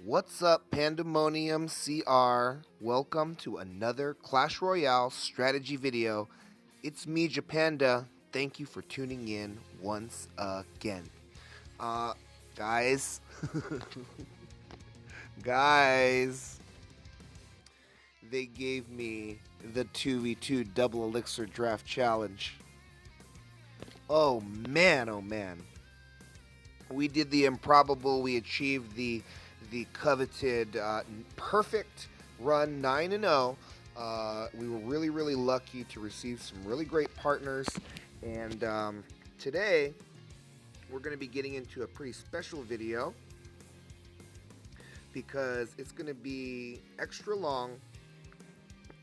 What's up, Pandamonium CR? Welcome to another Clash Royale strategy video. It's me, Japanda. Thank you for tuning in once again. Uh, guys, guys, they gave me the 2v2 Double Elixir Draft Challenge. Oh man, oh man. We did the improbable. We achieved the coveted perfect run 9-0. We were really lucky to receive some really great partners, and today we're going to be getting into a pretty special video because it's going to be extra long,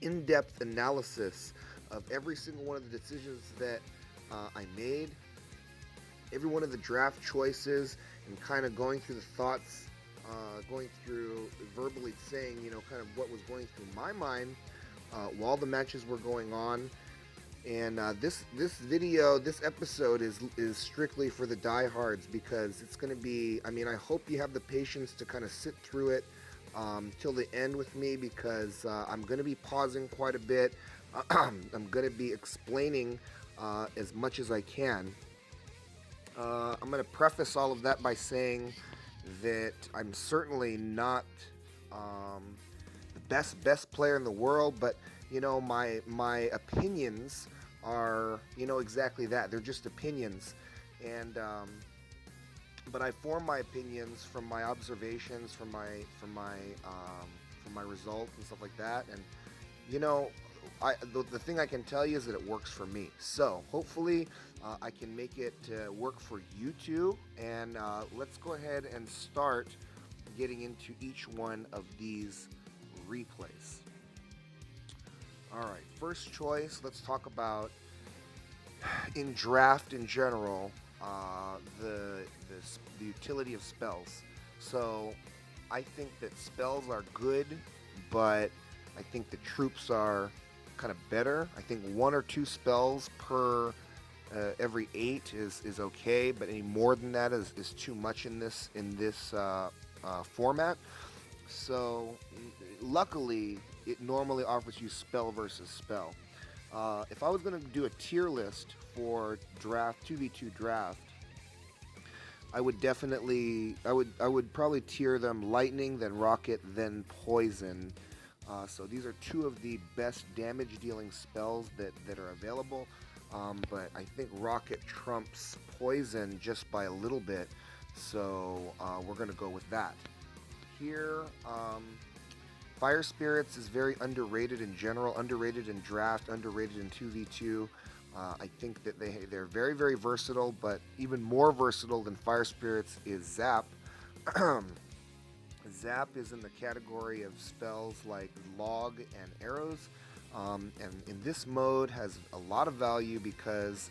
in-depth analysis of every single one of the decisions that I made, every one of the draft choices, and kind of going through the thoughts, going through verbally saying, kind of what was going through my mind while the matches were going on. And this episode is strictly for the diehards because it's going to be, I hope you have the patience to kind of sit through it till the end with me, because I'm going to be pausing quite a bit. I'm going to be explaining as much as I can. I'm going to preface all of that by saying that I'm certainly not the best player in the world, but my opinions are exactly that. They're just opinions, and but I form my opinions from my observations, from my results and stuff like that. And the thing I can tell you is that it works for me. So hopefully I can make it work for you too. And let's go ahead and start getting into each one of these replays. All right, first choice. Let's talk about in draft in general the utility of spells. So I think that spells are good, but I think the troops are kind of better. I think 1 or 2 spells per every 8 is okay, but any more than that is too much in this format. So luckily, it normally offers you spell versus spell. If I was going to do a tier list for draft 2v2 draft, I would probably tier them lightning, then rocket, then poison. So these are 2 of the best damage dealing spells that are available. But I think rocket trumps poison just by a little bit. So we're going to go with that. Here, Fire Spirits is very underrated in general, underrated in draft, underrated in 2v2. I think that they're very versatile, but even more versatile than Fire Spirits is Zap. Zap is in the category of spells like Log and Arrows, and in this mode has a lot of value because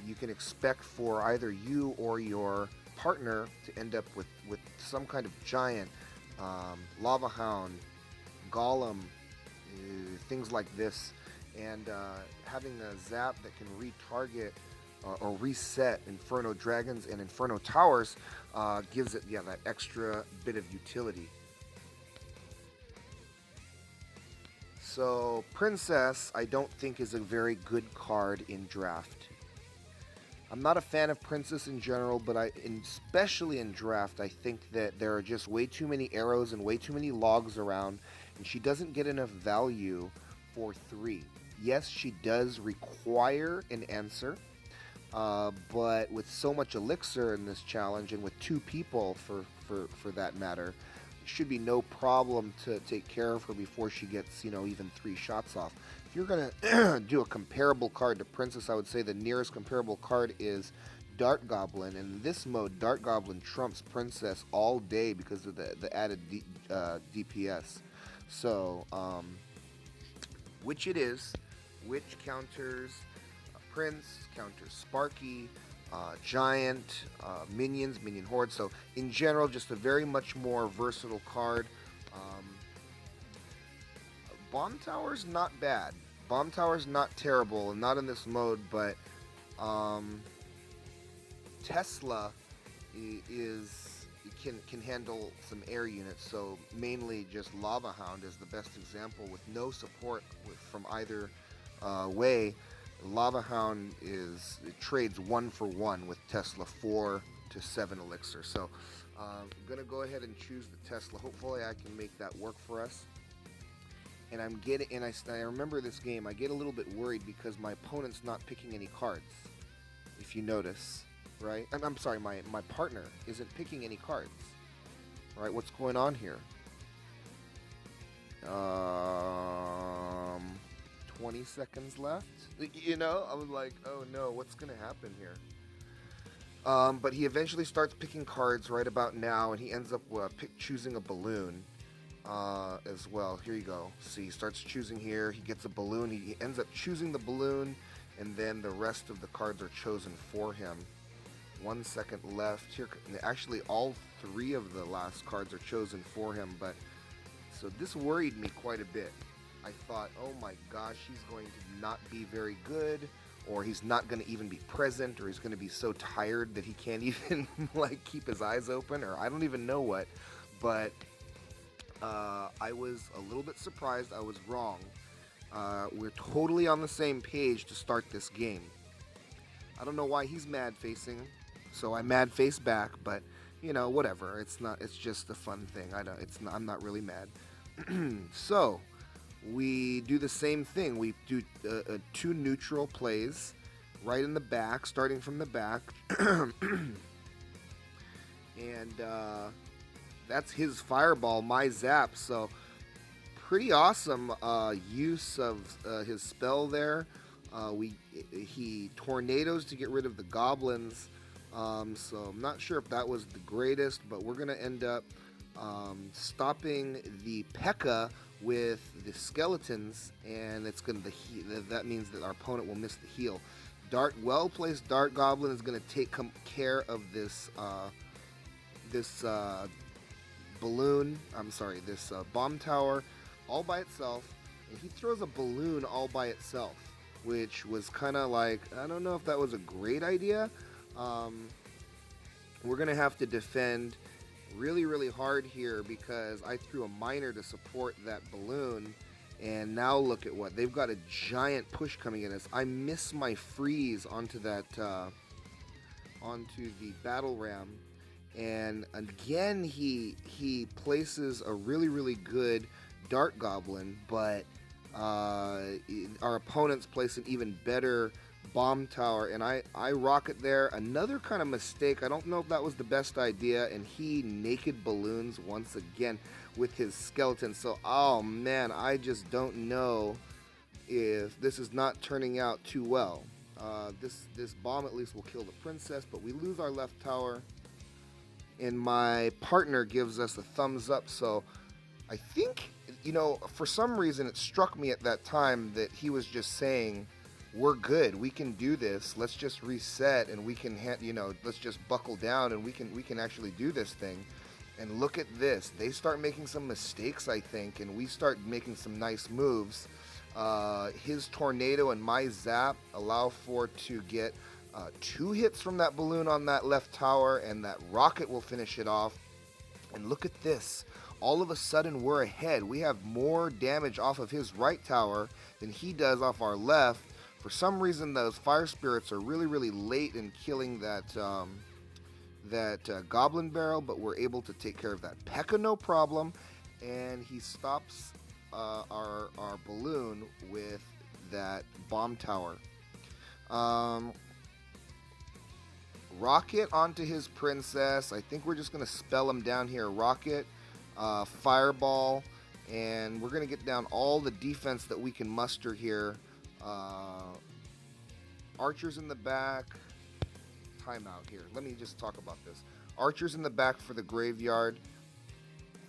you can expect for either you or your partner to end up with some kind of giant, Lava Hound, Golem, things like this, and having a Zap that can retarget or reset Inferno Dragons and Inferno Towers gives it that extra bit of utility. So Princess, I don't think is a very good card in draft. I'm not a fan of Princess in general, but especially in draft, I think that there are just way too many arrows and way too many logs around, and she doesn't get enough value for 3. Yes, she does require an answer, but with so much elixir in this challenge, and with 2 people for that matter, it should be no problem to take care of her before she gets even 3 shots off. If you're gonna do a comparable card to Princess, I would say the nearest comparable card is Dart Goblin. And in this mode, Dart Goblin trumps Princess all day because of the added DPS. So which it is, which counters Prince, counters Sparky, Giant, Minions, Minion Horde. So in general, just a very much more versatile card. Bomb Tower's not bad. Bomb Tower's not terrible, and not in this mode, but Tesla can handle some air units. So mainly just Lava Hound is the best example with no support from either way. Lava Hound it trades 1-for-1 with Tesla 4 to 7 elixir. So I'm gonna go ahead and choose the Tesla. Hopefully I can make that work for us. And I remember this game. I get a little bit worried because my opponent's not picking any cards. If you notice, right? I'm sorry, my partner isn't picking any cards. Right? What's going on here? 20 seconds left. You know, I was like, oh no, what's gonna happen here? But he eventually starts picking cards right about now, and he ends up choosing a balloon. As well. Here you go. See, he starts choosing here. He gets a balloon. He ends up choosing the balloon, and then the rest of the cards are chosen for him. 1 second left. Here, actually, all 3 of the last cards are chosen for him. But so this worried me quite a bit. I thought, oh my gosh, he's going to not be very good, or he's not going to even be present, or he's going to be so tired that he can't even like keep his eyes open, or I don't even know what. But I was a little bit surprised. I was wrong. We're totally on the same page to start this game. I don't know why he's mad facing, so I mad face back. But you know, whatever. It's not. It's just a fun thing. I'm not really mad. So we do the same thing. We do 2 neutral plays right in the back, starting from the back, and that's his fireball, my zap. So pretty awesome use of his spell there. He tornadoes to get rid of the goblins. So I'm not sure if that was the greatest, but we're gonna end up stopping the P.E.K.K.A. with the skeletons, and it's gonna that means that our opponent will miss the heal. Well placed Dart Goblin is gonna take care of this balloon, this bomb tower all by itself, and he throws a balloon all by itself, which was kind of like, I don't know if that was a great idea. We're gonna have to defend really, really hard here because I threw a miner to support that balloon, and now look at what they've got, a giant push coming at us. I miss my freeze onto that onto the battle ram. And again, he places a really, really good Dart Goblin, but our opponents place an even better bomb tower, and I rocket there. Another kind of mistake. I don't know if that was the best idea, and he naked balloons once again with his skeleton. So, oh man, I just don't know if this is not turning out too well. This bomb at least will kill the princess, but we lose our left tower. And my partner gives us a thumbs up. So I think, you know, for some reason it struck me at that time that he was just saying, we're good, we can do this, let's just reset, and we can let's just buckle down, and we can actually do this thing. And look at this, they start making some mistakes, I think, and we start making some nice moves. His tornado and my zap allow for to get 2 hits from that balloon on that left tower, and that rocket will finish it off. And look at this. All of a sudden, we're ahead. We have more damage off of his right tower than he does off our left. For some reason, those fire spirits are really, really late in killing that goblin barrel, but we're able to take care of that P.E.K.K.A. no problem. And he stops our balloon with that bomb tower. Rocket onto his princess. I think we're just going to spell him down here. Rocket, fireball, and we're going to get down all the defense that we can muster here. Archers in the back. Timeout here. Let me just talk about this. Archers in the back for the graveyard.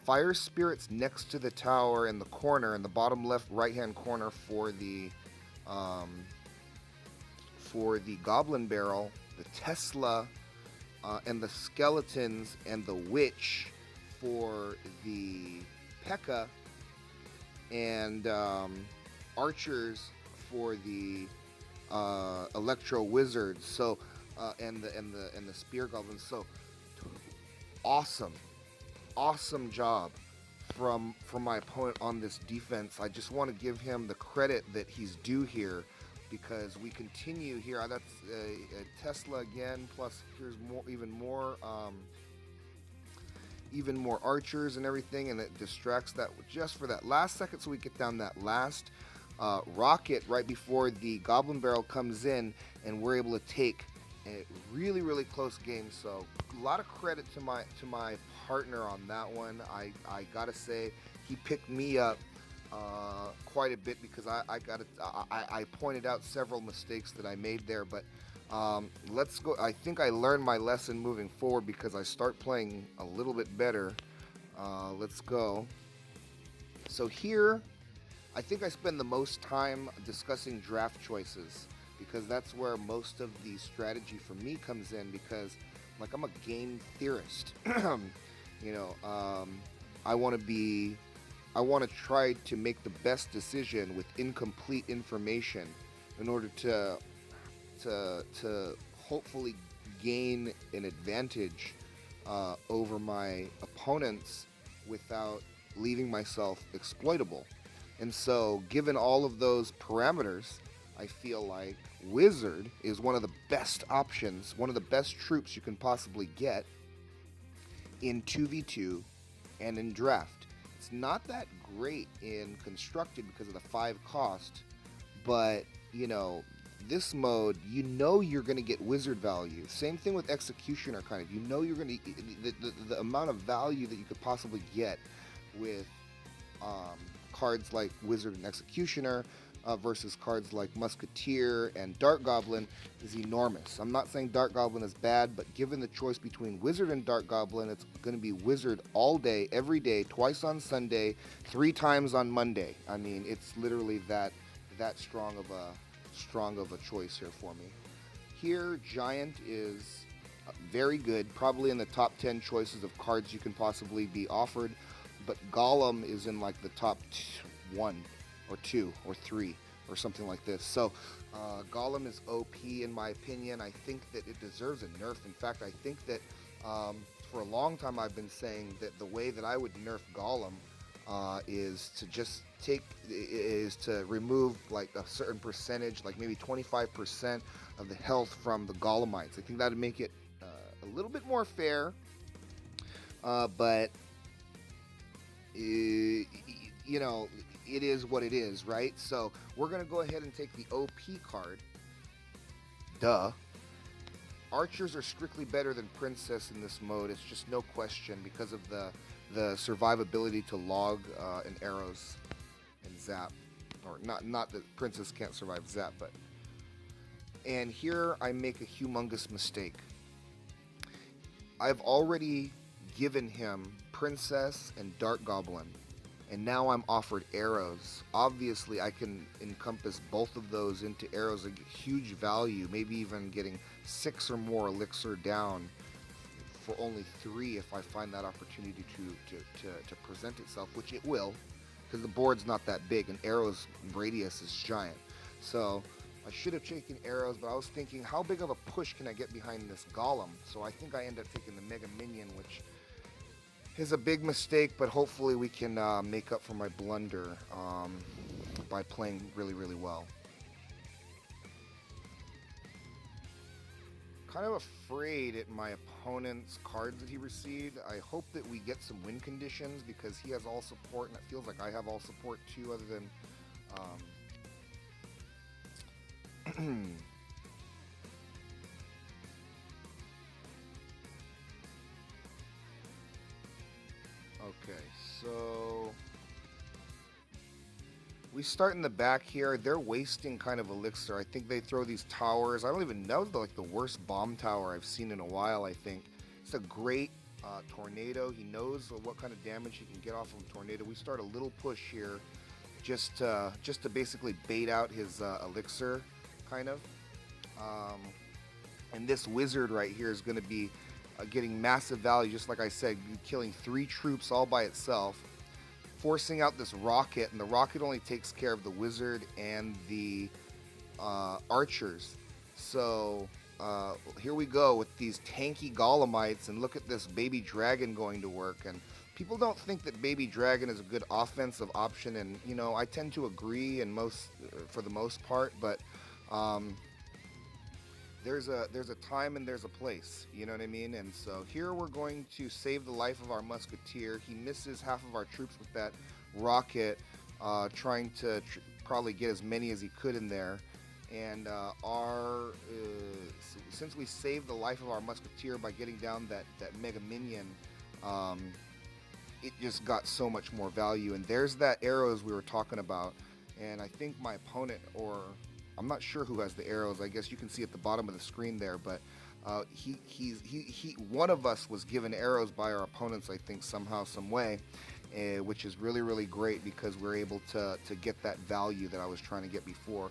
Fire spirits next to the tower in the corner, in the bottom left right hand corner for the goblin barrel. The Tesla and the skeletons and the witch for the P.E.K.K.A. and archers for the electro wizards. So and the spear goblins. So awesome. awesome job from my opponent on this defense. I just want to give him the credit that he's due here because we continue here. That's a Tesla again. Plus, here's more, even more archers and everything, and it distracts that just for that last second, so we get down that last rocket right before the goblin barrel comes in, and we're able to take a really really close game. So a lot of credit to my partner on that one. I gotta say he picked me up quite a bit because I pointed out several mistakes that I made there, but let's go. I think I learned my lesson moving forward because I start playing a little bit better. Let's go. So here, I think I spend the most time discussing draft choices because that's where most of the strategy for me comes in because, like, I'm a game theorist. you know, I want to try to make the best decision with incomplete information in order to hopefully gain an advantage over my opponents without leaving myself exploitable. And so, given all of those parameters, I feel like Wizard is one of the best options, one of the best troops you can possibly get in 2v2 and in draft. It's not that great in constructed because of the 5 cost, but this mode, you're going to get wizard value. Same thing with executioner, kind of. You're going to the amount of value that you could possibly get with cards like wizard and executioner versus cards like musketeer and dart goblin is enormous. I'm not saying dart goblin is bad, but given the choice between wizard and dart goblin, it's going to be wizard all day, every day, twice on Sunday, 3 times on Monday. I mean, it's literally that strong of a choice here for me. Here, Giant is very good, probably in the top 10 choices of cards you can possibly be offered, but Golem is in like the top 1 or 2 or 3 or something like this. So Golem is OP in my opinion. I think that it deserves a nerf. In fact, I think that for a long time I've been saying that the way that I would nerf Golem is to remove like a certain percentage, like maybe 25% of the health from the Golemites. I think that would make it a little bit more fair, but it is what it is, right? So we're going to go ahead and take the OP card. Duh. Archers are strictly better than Princess in this mode. It's just no question because of the survivability to log and arrows and zap. Or not that Princess can't survive zap, but... And here I make a humongous mistake. I've already given him Princess and Dart Goblin, and now I'm offered arrows. Obviously, I can encompass both of those into arrows and get huge value, maybe even getting 6 or more elixir down for only 3 if I find that opportunity to present itself, which it will, because the board's not that big, and arrows radius is giant. So I should have taken arrows, but I was thinking, how big of a push can I get behind this golem? So I think I end up taking the Mega Minion, which is a big mistake, but hopefully we can make up for my blunder by playing really, really well. Kind of afraid at my opponent's cards that he received. I hope that we get some win conditions because he has all support, and it feels like I have all support too, other than okay, so we start in the back here. They're wasting kind of elixir. I think they throw these towers. I don't even know, like the worst bomb tower I've seen in a while, I think. It's a great tornado. He knows what kind of damage he can get off of a tornado. We start a little push here just to basically bait out his elixir, kind of. And this wizard right here is going to be getting massive value, just like I said, killing 3 troops all by itself, forcing out this rocket, and the rocket only takes care of the wizard and the archers. So here we go with these tanky golemites, and look at this baby dragon going to work, and People don't think that Baby Dragon is a good offensive option, and I tend to agree in most, for the most part. But um, there's a time and there's a place. You know what I mean? And so here we're going to save the life of our musketeer. He misses half of our troops with that rocket, trying to probably get as many as he could in there. And since we saved the life of our musketeer by getting down that mega minion, um, it just got so much more value. And there's that arrows we were talking about. And I think my opponent, or I'm not sure who has the arrows. I guess you can see at the bottom of the screen there, but one of us was given arrows by our opponents, I think, somehow, some way, which is really, really great because we're able to get that value that I was trying to get before.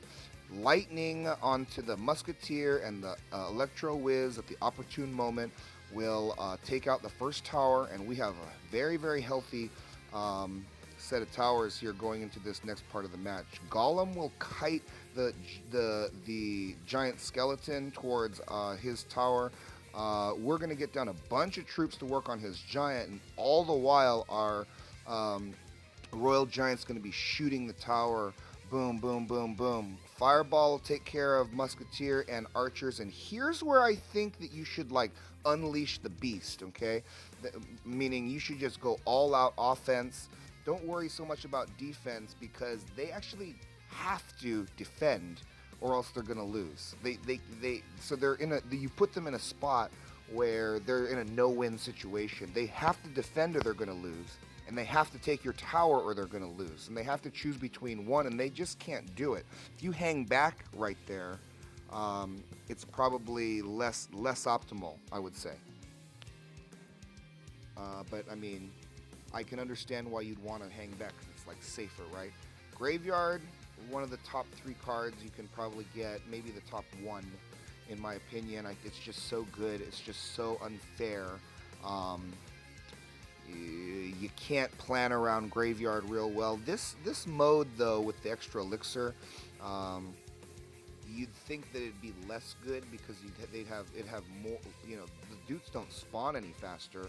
Lightning onto the musketeer, and the electro whiz at the opportune moment will take out the first tower, and we have a very, very healthy set of towers here going into this next part of the match. Golem will kite the giant skeleton towards his tower. We're going to get down a bunch of troops to work on his giant, and all the while our royal giant's going to be shooting the tower. Boom, boom, boom, boom. Fireball will take care of musketeer and archers, and here's where I think that you should unleash the beast, okay? Meaning you should just go all out offense. Don't worry so much about defense, because they actually have to defend or else they're going to lose. So you put them in a spot where they're in a no-win situation. They have to defend or they're going to lose. And they have to take your tower or they're going to lose. And they have to choose between one, and they just can't do it. If you hang back right there, it's probably less optimal, I would say. But I mean, I can understand why you'd want to hang back, because it's safer, right? Graveyard, one of the top 3 cards you can probably get, maybe the top 1, in my opinion. It's just so good. It's just so unfair. You can't plan around Graveyard real well. This mode, though, with the extra elixir, you'd think that it'd be less good because it'd have more. The dudes don't spawn any faster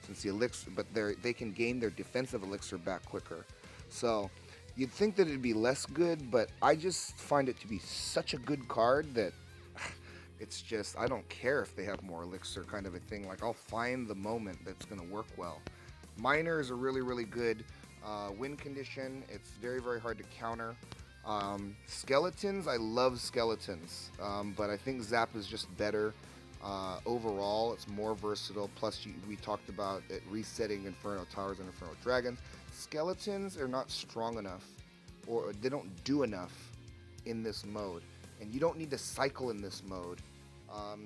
since the elixir, but they can gain their defensive elixir back quicker. So you'd think that it'd be less good, but I just find it to be such a good card that it's just, I don't care if they have more elixir, kind of a thing. I'll find the moment that's going to work well. Miner is a really, really good win condition. It's very, very hard to counter. Skeletons, I love skeletons, but I think Zap is just better overall. It's more versatile. Plus, we talked about it resetting Inferno Towers and Inferno Dragons. Skeletons are not strong enough, or they don't do enough in this mode. And you don't need to cycle in this mode.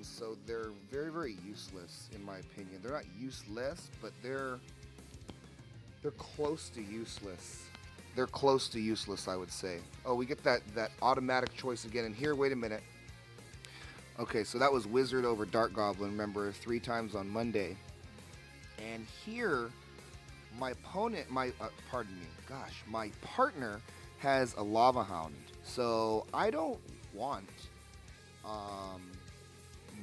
So they're very, very useless, in my opinion. They're not useless, but they're close to useless. They're close to useless, I would say. Oh, we get that automatic choice again. And here, wait a minute. Okay, so that was Wizard over Dark Goblin, remember, 3 times on Monday. And here, my opponent, my partner has a Lava Hound. So I don't want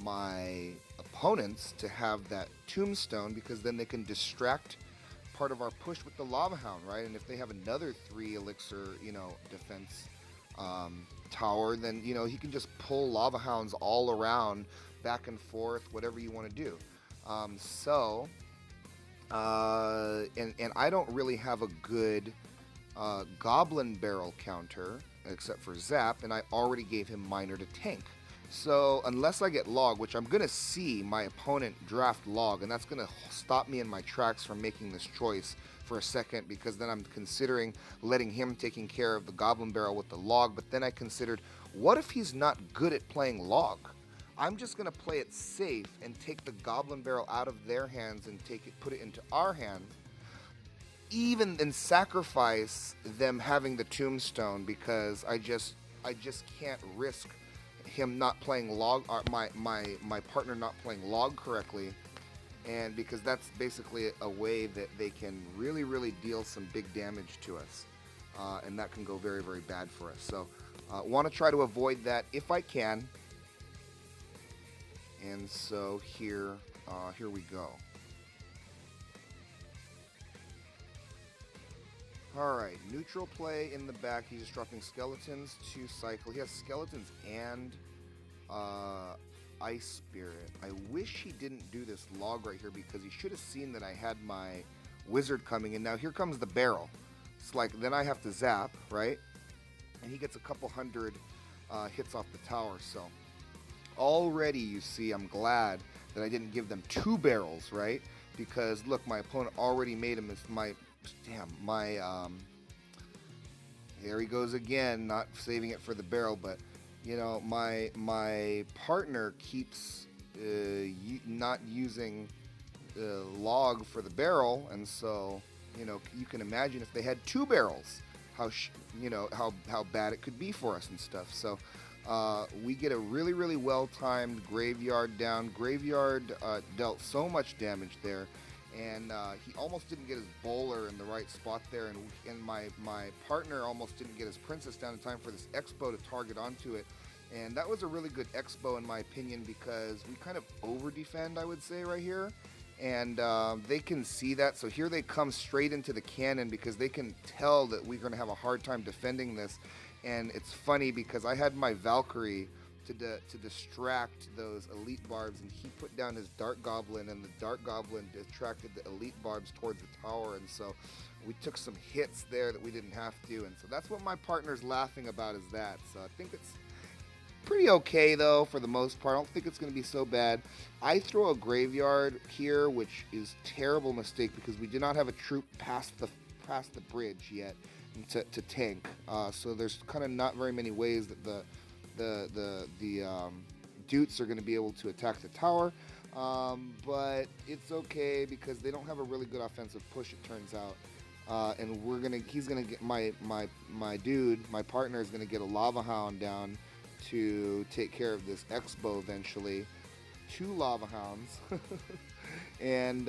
my opponents to have that Tombstone, because then they can distract part of our push with the Lava Hound, right? And if they have another 3 elixir, defense tower, then he can just pull Lava Hounds all around, back and forth, whatever you want to do. And I don't really have a good Goblin Barrel counter except for Zap, and I already gave him Miner to tank. So unless I get Log, which I'm going to see my opponent draft Log, and that's going to stop me in my tracks from making this choice for a second, because then I'm considering letting him taking care of the Goblin Barrel with the Log. But then I considered, what if he's not good at playing Log? I'm just going to play it safe and take the Goblin Barrel out of their hands and put it into our hands, even then sacrifice them having the Tombstone, because I just can't risk him not playing Log, or my partner not playing Log correctly, and because that's basically a way that they can really, really deal some big damage to us, and that can go very, very bad for us. So want to try to avoid that if I can. And so here we go. Alright, neutral play in the back. He's just dropping skeletons to cycle. He has skeletons and Ice Spirit. I wish he didn't do this log right here because he should have seen that I had my wizard coming in. Now here comes the barrel. It's like, then I have to zap, right? And he gets a couple hundred hits off the tower. So already you see I'm glad that I didn't give them 2 barrels, right? Because look, my opponent already made him there he goes again, not saving it for the barrel, but you know, my partner keeps not using the log for the barrel, and so you know, you can imagine if they had 2 barrels, how bad it could be for us and stuff. So we get a really well timed graveyard down. Graveyard dealt so much damage there, and he almost didn't get his bowler in the right spot there, and my partner almost didn't get his princess down in time for this expo to target onto it. And that was a really good expo in my opinion because we kind of over defend, I would say, right here. And they can see that, so here they come straight into the cannon because they can tell that we're going to have a hard time defending this. And it's funny because I had my Valkyrie to distract those elite barbs, and he put down his Dark Goblin, and the Dark Goblin distracted the elite barbs towards the tower, and so we took some hits there that we didn't have to, and so that's what my partner's laughing about, is that. So I think it's pretty okay though for the most part. I don't think it's going to be so bad. I throw a graveyard here, which is a terrible mistake because we do not have a troop past the bridge yet to tank. So there's kind of not very many ways that the Dutes are going to be able to attack the tower. But it's okay because they don't have a really good offensive push, it turns out. And he's gonna get my partner is gonna get a Lava Hound down to take care of this Expo eventually. 2 Lava Hounds. And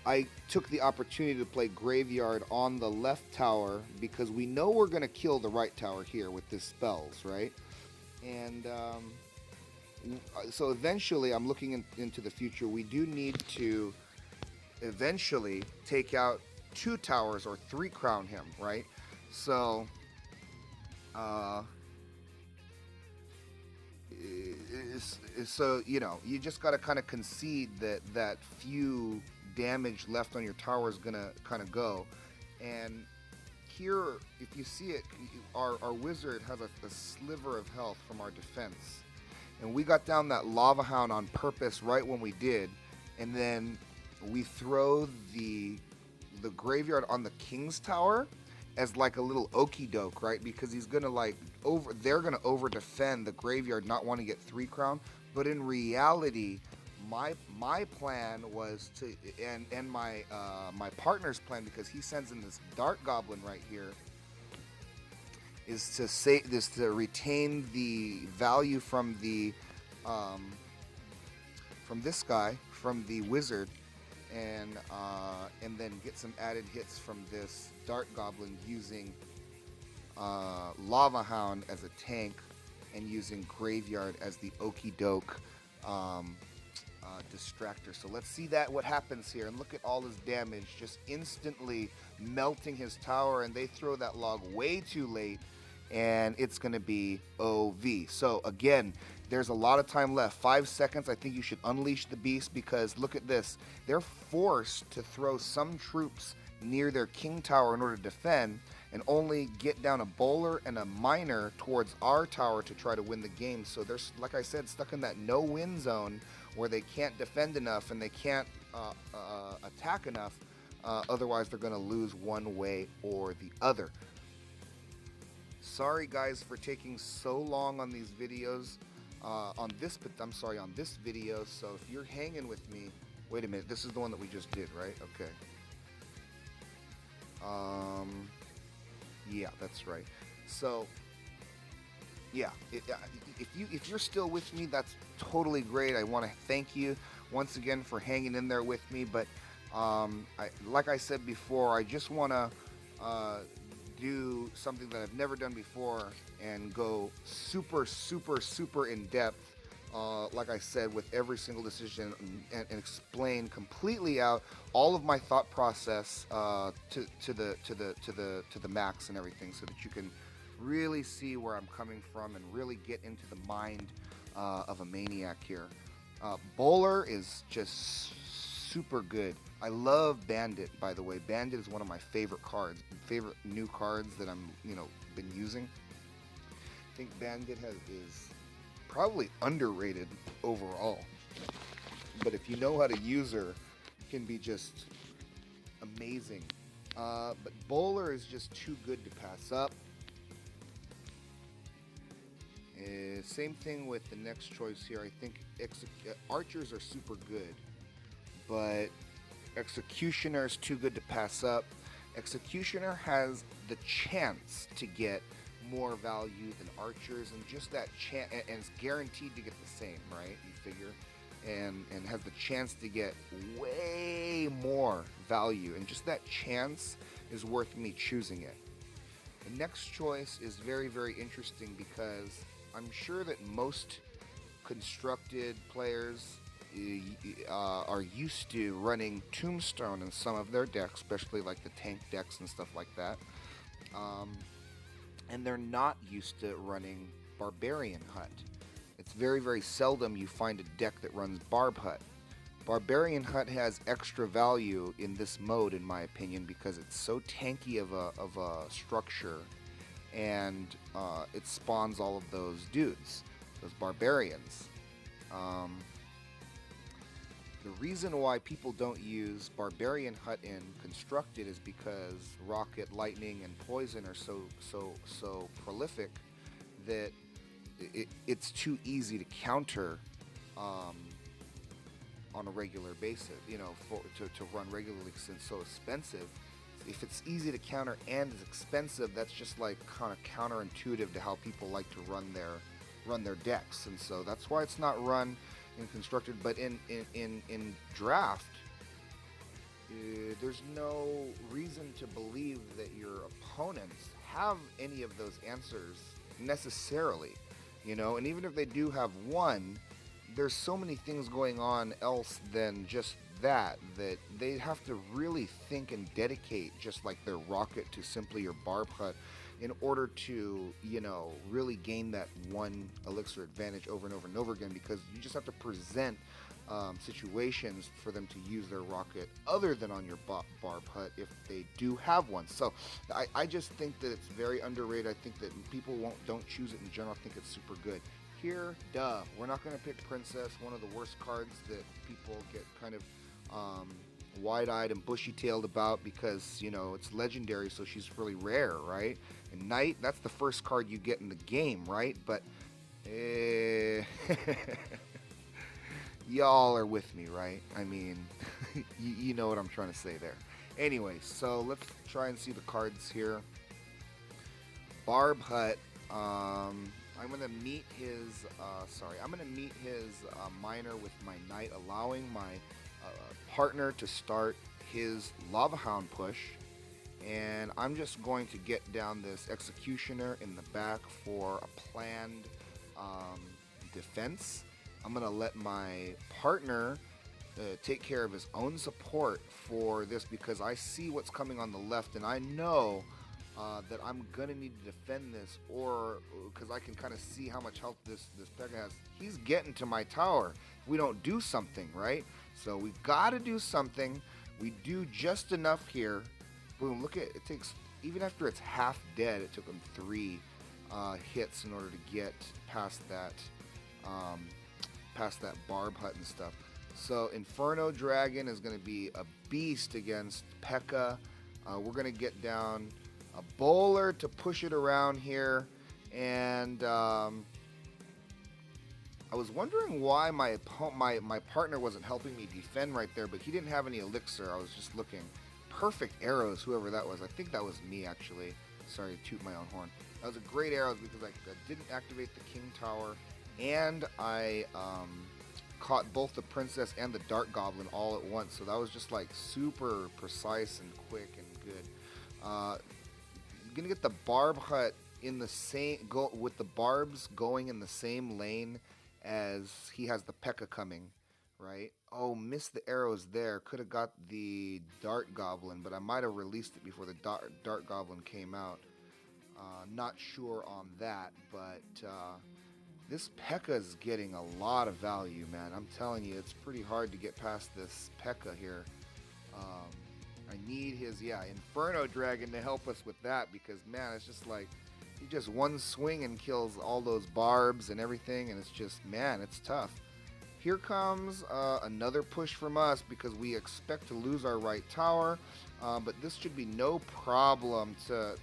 I took the opportunity to play Graveyard on the left tower because we know we're going to kill the right tower here with this spells, right? And so eventually, I'm looking into the future, we do need to eventually take out 2 towers or 3 crown him, right? So so you know, you just got to kind of concede that few damage left on your tower is gonna kind of go. And here, if you see it, our wizard has a sliver of health from our defense, and we got down that Lava Hound on purpose right when we did, and then we throw the graveyard on the king's tower as like a little okey doke, right? Because he's gonna they're gonna over defend the graveyard, not want to get 3 crown. But in reality, my plan was to, and my partner's plan, because he sends in this Dark Goblin right here, is to retain the value from the from this guy, from the wizard, and then get some added hits from this Dark Goblin using Lava Hound as a tank and using Graveyard as the okey doke distractor. So let's see what happens here, and look at all his damage, just instantly melting his tower, and they throw that log way too late, and it's going to be OV. So again, there's a lot of time left, 5 seconds. I think you should unleash the beast, because look at this, they're forced to throw some troops near their king tower in order to defend, and only get down a bowler and a miner towards our tower to try to win the game. So they're, like I said, stuck in that no-win zone where they can't defend enough and they can't attack enough. Otherwise, they're going to lose one way or the other. Sorry, guys, for taking so long on these videos. On this video. So if you're hanging with me, wait a minute. This is the one that we just did, right? Okay. Yeah, that's right. So, yeah, if you're still with me, that's totally great. I want to thank you once again for hanging in there with me. But like I said before, I just want to do something that I've never done before and go super in depth like I said, with every single decision, and explain completely out all of my thought process to the max and everything, so that you can really see where I'm coming from and really get into the mind of a maniac here. Bowler is just super good. I love Bandit, by the way. Bandit is one of my favorite cards, favorite new cards that I'm, been using. I think Bandit is probably underrated overall. But if you know how to use her, it can be just amazing. But Bowler is just too good to pass up. Same thing with the next choice here. I think archers are super good, but Executioner is too good to pass up. Executioner has the chance to get more value than archers, and just that chance, and it's guaranteed to get the same, right? You figure, and has the chance to get way more value, and just that chance is worth me choosing it. The next choice is very, very interesting because I'm sure that most constructed players are used to running Tombstone in some of their decks, especially like the tank decks and stuff like that. And they're not used to running Barbarian Hut. It's very, very seldom you find a deck that runs Barb Hut. Barbarian Hut has extra value in this mode, in my opinion, because it's so tanky of a structure, and it spawns all of those dudes, those barbarians. The reason why people don't use Barbarian Hut in Constructed is because Rocket, Lightning, and Poison are so prolific that it's too easy to counter on a regular basis. To run regularly, since it's so expensive. If it's easy to counter and it's expensive, that's just like kind of counterintuitive to how people like to run their decks, and so that's why it's not run in Constructed. But in Draft, there's no reason to believe that your opponents have any of those answers necessarily, and even if they do have one, there's so many things going on else than just that they have to really think and dedicate just like their Rocket to simply your Barb Hut in order to, really gain that one elixir advantage over and over and over again, because you just have to present situations for them to use their Rocket other than on your Barb Hut if they do have one. So I just think that it's very underrated. I think that people don't choose it in general. I think it's super good. Here, we're not going to pick Princess, one of the worst cards that people get kind of wide-eyed and bushy-tailed about, because it's legendary, so she's really rare, right? And Knight, that's the first card you get in the game, right? But y'all are with me, right? I mean, you know what I'm trying to say there. Anyway, so let's try and see the cards here. Barb Hut. I'm gonna meet his. I'm gonna meet his miner with my Knight, allowing my partner to start his Lava Hound push, and I'm just going to get down this Executioner in the back for a planned defense. I'm gonna let my partner take care of his own support for this, because I see what's coming on the left, and I know that I'm gonna need to defend this, or because I can kind of see how much health this Pekka has. He's getting to my tower if we don't do something, right? So we gotta do something. We do just enough here. Boom, look at it. It takes, even after it's half dead, it took him 3 hits in order to get past that Barb Hut and stuff. So Inferno Dragon is going to be a beast against Pekka. We're going to get down a Bowler to push it around here, and I was wondering why my partner wasn't helping me defend right there, but he didn't have any elixir. I was just looking. Perfect arrows, whoever that was. I think that was me, actually. Sorry to toot my own horn. That was a great arrows, because I didn't activate the King Tower, and I caught both the Princess and the Dark Goblin all at once. So that was just like super precise and quick and good. You're gonna get the Barb Hut in the same with the barbs going in the same lane as he has the P.E.K.K.A coming, right? Oh, missed the arrows there. Could have got the Dart Goblin, but I might have released it before the Dart Goblin came out. Not sure on that, but this P.E.K.K.A is getting a lot of value, man. I'm telling you, it's pretty hard to get past this P.E.K.K.A here. Um, I need his, Inferno Dragon to help us with that because, man, it's just like he just one swing and kills all those barbs and everything, and it's just, man, it's tough. Here comes another push from us because we expect to lose our right tower, but this should be no problem to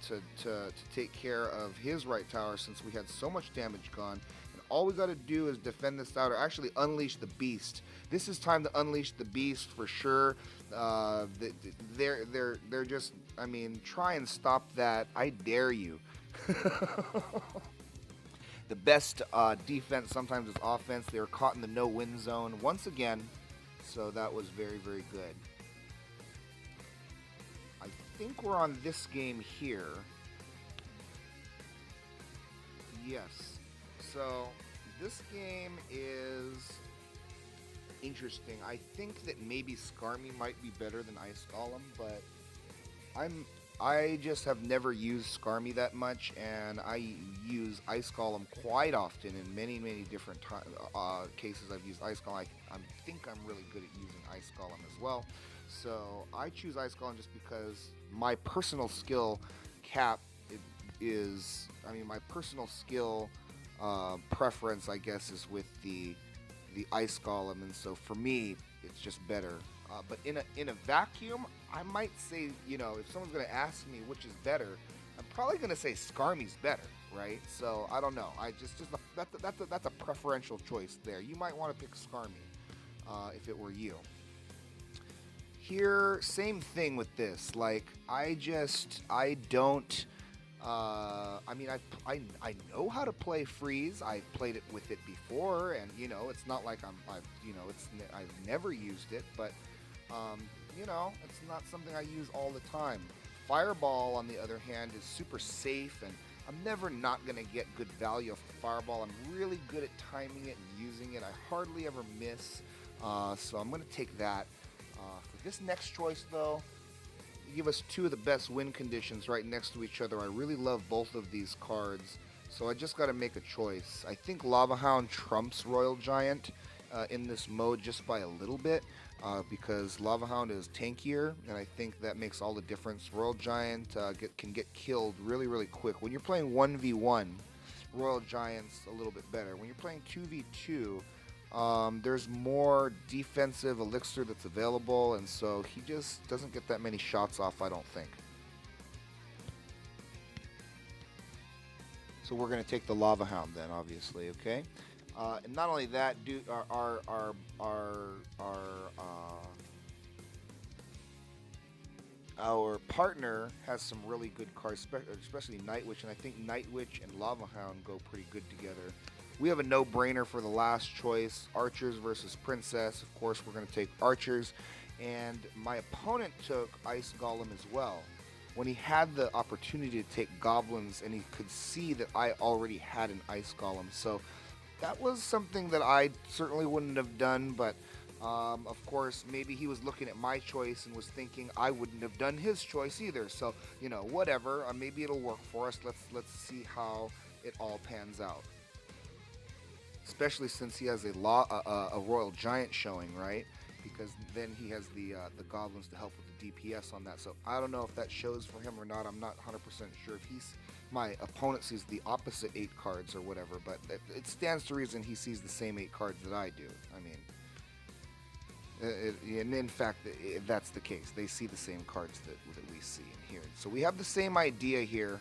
take care of his right tower since we had so much damage gone. And all we got to do is defend this tower, actually unleash the beast. This is time to unleash the beast for sure. They're just, I mean, try and stop that. I dare you. The best defense sometimes is offense. They were caught in the no-win zone once again, so that was very, very good. I think we're on this game here. Yes. So this game is interesting. I think that maybe Skarmy might be better than Ice Golem, but I just have never used Skarmy that much, and I use Ice Golem quite often in many, many different cases. I've used Ice Golem. I think I'm really good at using Ice Golem as well. So I choose Ice Golem just because my personal skill cap is, I mean, my personal skill preference, I guess, is with the Ice Golem, and so for me, it's just better. But in a vacuum, I might say, you know, if someone's going to ask me which is better, I'm probably going to say Skarmy's better, right? So I don't know. That's a preferential choice there. You might want to pick Skarmy if it were you. Here, same thing with this. Like, I don't. I mean, I know how to play Freeze. I've played it with it before, and you know, it's not like I've never used it, but you know, it's not something I use all the time. Fireball, on the other hand, is super safe, and I'm never not gonna get good value of Fireball. I'm really good at timing it and using it. I hardly ever miss, so I'm gonna take that. For this next choice, though, give us two of the best win conditions right next to each other. I really love both of these cards, so I just got to make a choice. I think Lava Hound trumps Royal Giant in this mode just by a little bit because Lava Hound is tankier, and I think that makes all the difference. Royal Giant can get killed really, really quick. When you're playing 1v1, Royal Giant's a little bit better. When you're playing 2v2, there's more defensive elixir that's available, and so he just doesn't get that many shots off, I don't think. So we're going to take the Lava Hound then, obviously, okay? And not only that, our partner has some really good cards, especially Night Witch, and I think Night Witch and Lava Hound go pretty good together. We have a no-brainer for the last choice, Archers versus Princess. Of course, we're going to take Archers, and my opponent took Ice Golem as well. When he had the opportunity to take Goblins, and he could see that I already had an Ice Golem, so that was something that I certainly wouldn't have done, but of course, maybe he was looking at my choice and was thinking I wouldn't have done his choice either. So, you know, whatever. Maybe it'll work for us. Let's see how it all pans out. Especially since he has a Royal Giant showing, right? Because then he has the Goblins to help with the DPS on that. So I don't know if that shows for him or not. I'm not 100% sure if my opponent sees the opposite 8 cards or whatever, but it stands to reason he sees the same 8 cards that I do. I mean, and in fact, that's the case. They see the same cards that we see in here. So we have the same idea here.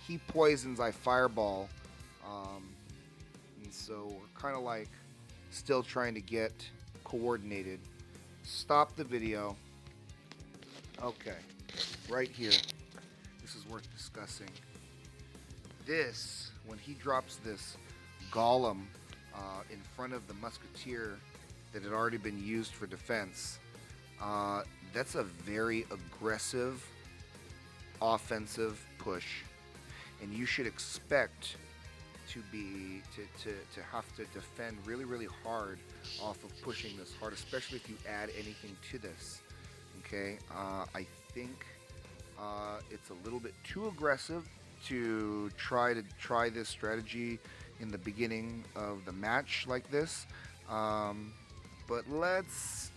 He poisons, I fireball. And so we're kind of like still trying to get coordinated. Stop the video. Okay, right here. This is worth discussing. This, when he drops this Golem in front of the Musketeer that had already been used for defense, that's a very aggressive offensive push, and you should expect to be to have to defend really really hard off of pushing this hard, especially if you add anything to this. Okay, I think it's a little bit too aggressive to try this strategy in the beginning of the match like this. Um, but let's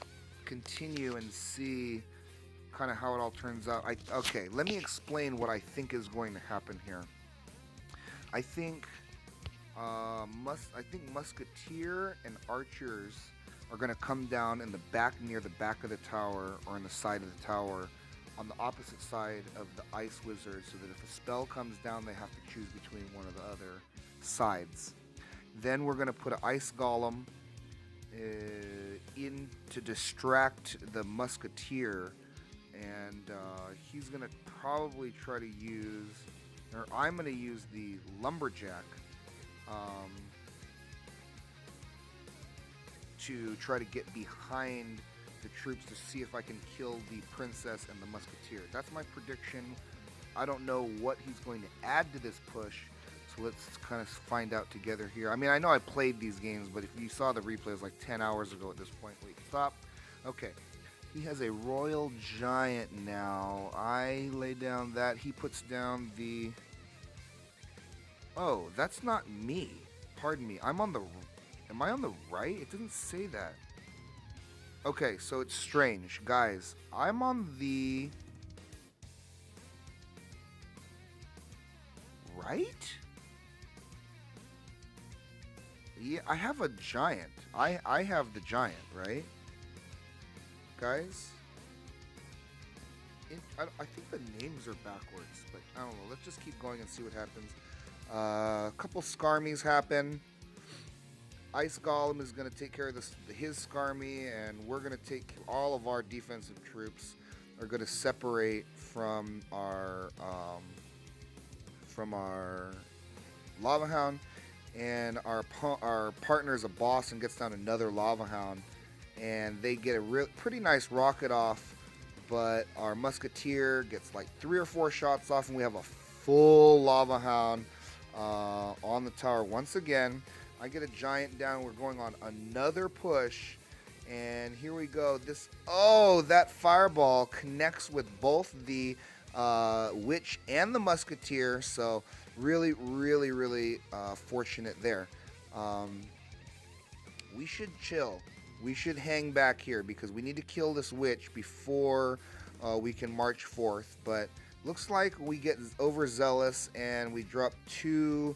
continue and see kind of how it all turns out. Okay, let me explain what I think is going to happen here. I think I think musketeer and archers are going to come down in the back near the back of the tower or in the side of the tower on the opposite side of the ice wizard, so that if a spell comes down, they have to choose between one of the other sides. Then we're going to put an ice golem in to distract the musketeer, and he's going to probably try to use, or I'm going to use the lumberjack um, to try to get behind the troops to see if I can kill the princess and the musketeer. That's my prediction. I don't know what he's going to add to this push, so let's kind of find out together here. I mean, I know I played these games, but if you saw the replay, it was like 10 hours ago at this point. Wait, stop. Okay. He has a royal giant now. I lay down that. He puts down the... Oh, that's not me. Pardon me. I'm on the... Am I on the right? It doesn't say that. Okay, so it's strange. Guys, I'm on the... Right? Yeah, I have a giant. I have the giant, right? Guys? I think the names are backwards, but I don't know. Let's just keep going and see what happens. A couple Skarmies happen. Ice Golem is going to take care of his Skarmy, and we're going to take all of our defensive troops are going to separate from our Lava Hound, and our partner is a boss and gets down another Lava Hound, and they get a pretty nice rocket off, but our Musketeer gets like 3 or 4 shots off, and we have a full Lava Hound on the tower once again. I get a giant down. We're going on another push, and here we go. That fireball connects with both the witch and the musketeer. So really, really, really fortunate there. We should chill. We should hang back here because we need to kill this witch before we can march forth. But looks like we get overzealous and we drop 2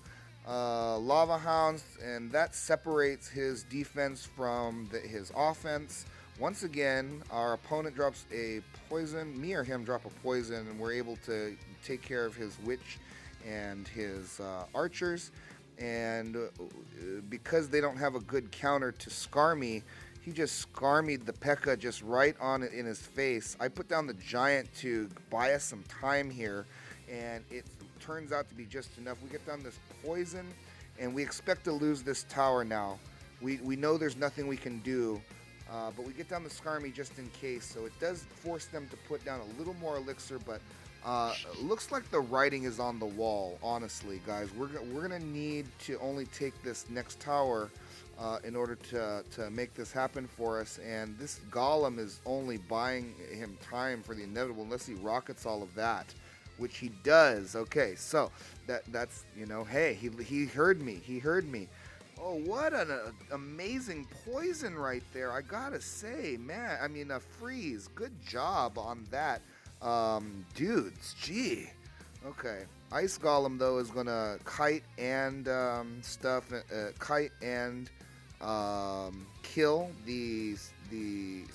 Lava Hounds, and that separates his defense from his offense. Once again, our opponent drops a poison. Me or him drop a poison, and we're able to take care of his witch and his archers. And because they don't have a good counter to Skarmy, he just Skarmied the P.E.K.K.A just right on it in his face. I put down the giant to buy us some time here, and it turns out to be just enough. We get down this poison, and we expect to lose this tower now. We know there's nothing we can do, but we get down the Skarmy just in case, so it does force them to put down a little more elixir, but looks like the writing is on the wall, honestly, guys. We're gonna need to only take this next tower in order to make this happen for us, and this golem is only buying him time for the inevitable unless he rockets all of that, which he does. Okay, so that's, hey, he heard me. He heard me. Oh, what an amazing poison right there. I gotta say, man, I mean, a freeze. Good job on that, dudes. Gee. Okay. Ice Golem, though, is gonna kite and kite and kill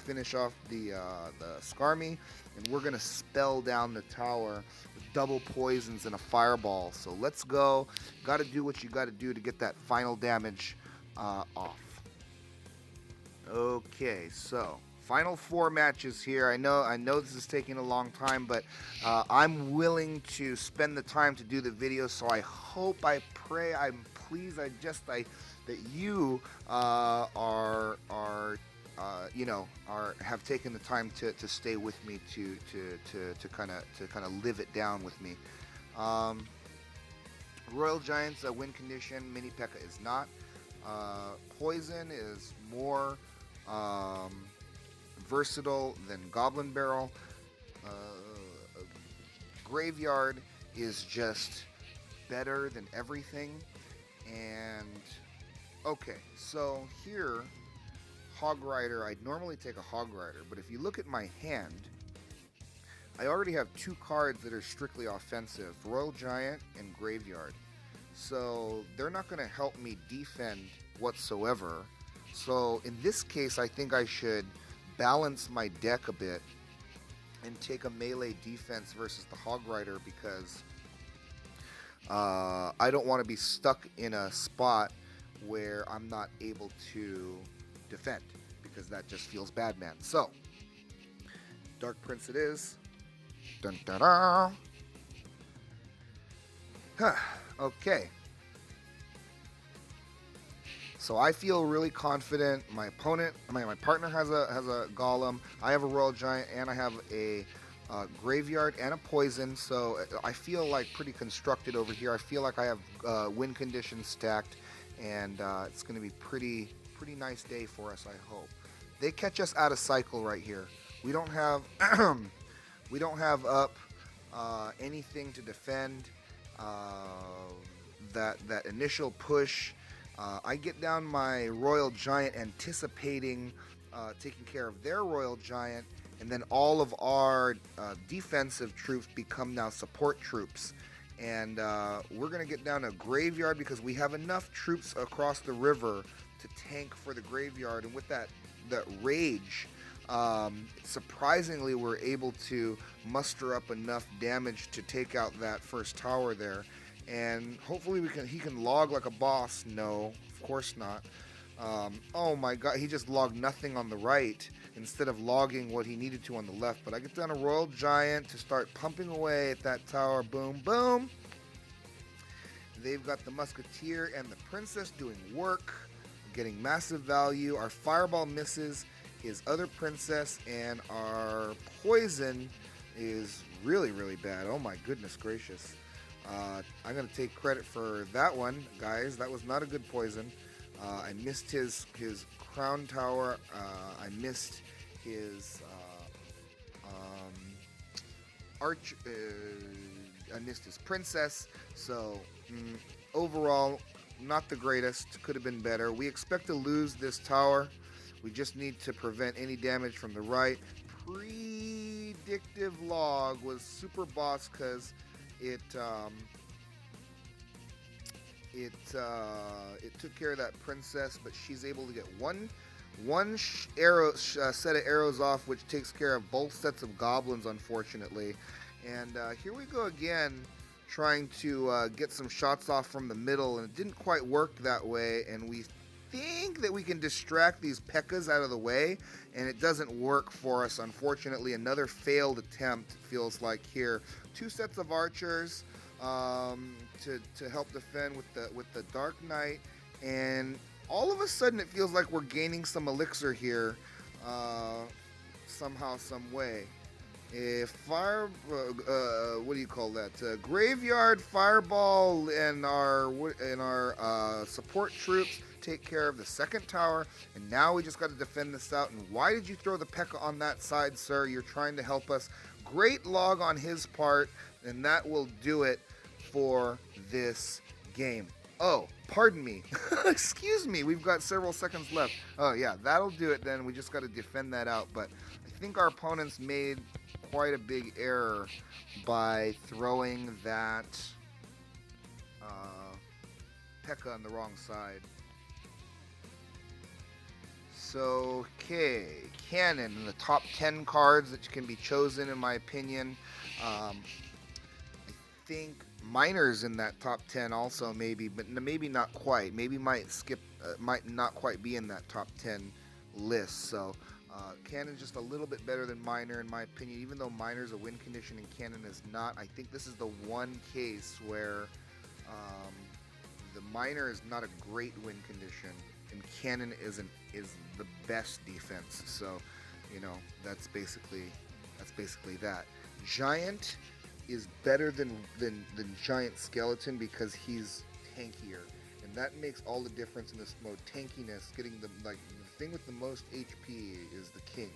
finish off the Skarmy, and we're gonna spell down the tower with double poisons and a fireball. So let's go. Got to do what you got to do to get that final damage off. Okay, so final 4 matches here. I know this is taking a long time, but I'm willing to spend the time to do the video. So I hope, I pray, I'm pleased, that you have taken the time to stay with me to kind of live it down with me. Royal Giant's a win condition. Mini P.E.K.K.A is not. Poison is more um, versatile than Goblin Barrel. Graveyard is just better than everything. And okay, so here, Hog Rider, I'd normally take a Hog Rider, but if you look at my hand, I already have two cards that are strictly offensive, Royal Giant and Graveyard. So they're not going to help me defend whatsoever. So in this case, I think I should balance my deck a bit and take a melee defense versus the Hog Rider because I don't want to be stuck in a spot where I'm not able to defend because that just feels bad, man. So, Dark Prince it is. Dun, dun, dun. Okay. So I feel really confident. My partner has a golem. I have a Royal Giant, and I have a graveyard and a poison. So I feel like pretty constructed over here. I feel like I have win conditions stacked, and it's going to be pretty nice day for us. I hope they catch us out of cycle right here. We don't have we don't have up anything to defend. That initial push. I get down my Royal Giant anticipating taking care of their Royal Giant, and then all of our defensive troops become now support troops. And we're going to get down a Graveyard because we have enough troops across the river to tank for the Graveyard. And with that rage, surprisingly, we're able to muster up enough damage to take out that first tower there. And hopefully he can log like a boss. No, of course not. Oh my god, he just logged nothing on the right instead of logging what he needed to on the left. But I get down a Royal Giant to start pumping away at that tower. Boom, boom. They've got the Musketeer and the Princess doing work, getting massive value. Our Fireball misses his other Princess, and our Poison is really bad. Oh my goodness gracious. I'm going to take credit for that one, guys. That was not a good poison. I missed his crown tower. I missed his arch. I missed his princess. So overall, not the greatest. Could have been better. We expect to lose this tower. We just need to prevent any damage from the right. Predictive log was super boss because it took care of that princess, but she's able to get one set of arrows off, which takes care of both sets of goblins, unfortunately. And here we go again, trying to get some shots off from the middle, and it didn't quite work that way. And we think that we can distract these P.E.K.K.A.s out of the way, and it doesn't work for us, unfortunately. Another failed attempt, feels like here. Two sets of archers to help defend with the Dark Knight, and all of a sudden it feels like we're gaining some elixir here, somehow, some way. What do you call that? Graveyard, Fireball, and our support troops take care of the second tower, and now we just got to defend this out. And why did you throw the P.E.K.K.A. on that side, sir? You're trying to help us. Great log on his part, and that will do it for this game. Oh, pardon me. Excuse me. We've got several seconds left. Oh, yeah, that'll do it then. We just got to defend that out. But I think our opponents made quite a big error by throwing that P.E.K.K.A. on the wrong side. So, okay, Cannon in the top 10 cards that can be chosen, in my opinion. I think Miner's in that top 10 also, maybe, but maybe not quite. Maybe might not quite be in that top 10 list. So, Cannon's just a little bit better than Miner, in my opinion, even though Miner's a win condition and Cannon is not. I think this is the one case where the Miner is not a great win condition, and Cannon is the best defense. So, that's basically that. Giant is better than Giant Skeleton because he's tankier, and that makes all the difference in this mode. Tankiness, getting the thing with the most HP is the king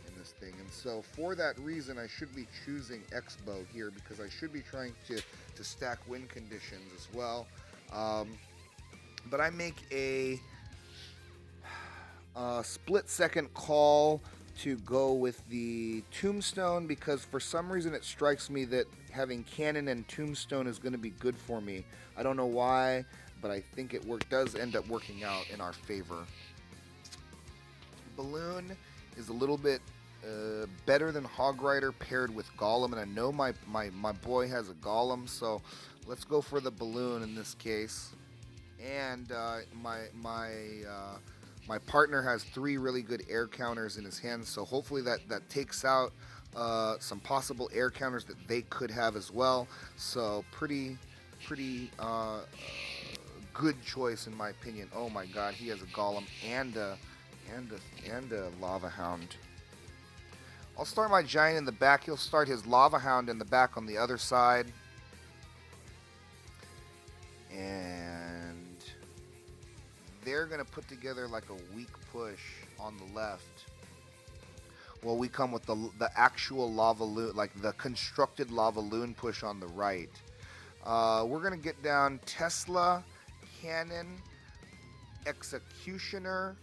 in this thing, and so for that reason, I should be choosing X-Bow here because I should be trying to stack win conditions as well. But I make a split-second call to go with the Tombstone because for some reason it strikes me that having Cannon and Tombstone is going to be good for me. I don't know why, but I think it does end up working out in our favor. Balloon is a little bit better than Hog Rider paired with Golem, and I know my boy has a Golem, so let's go for the Balloon in this case. And my partner has 3 really good air counters in his hands, so hopefully that takes out some possible air counters that they could have as well. So pretty good choice in my opinion. Oh my God, he has a Golem and a Lava Hound. I'll start my Giant in the back. He'll start his Lava Hound in the back on the other side. And they're going to put together like a weak push on the left. Well, we come with the actual Lava Loon, like the constructed Lava Loon push on the right. We're going to get down Tesla, Cannon, Executioner,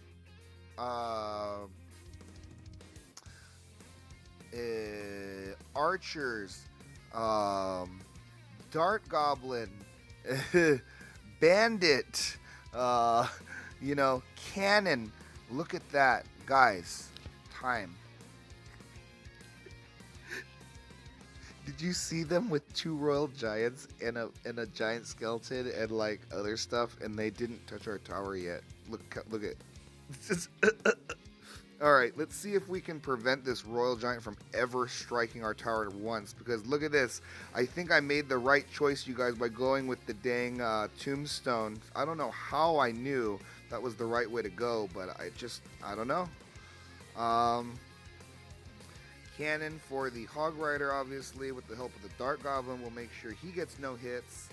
Archers, Dart Goblin, Bandit, Cannon. Look at that, guys. Time. Did you see them with 2 Royal Giants and a Giant Skeleton and like other stuff, and they didn't touch our tower yet? Look at. All right, let's see if we can prevent this Royal Giant from ever striking our tower once, because look at this. I think I made the right choice, you guys, by going with the dang Tombstone. I don't know how I knew that was the right way to go, but I don't know. Cannon for the Hog Rider, obviously, with the help of the Dart Goblin, will make sure he gets no hits.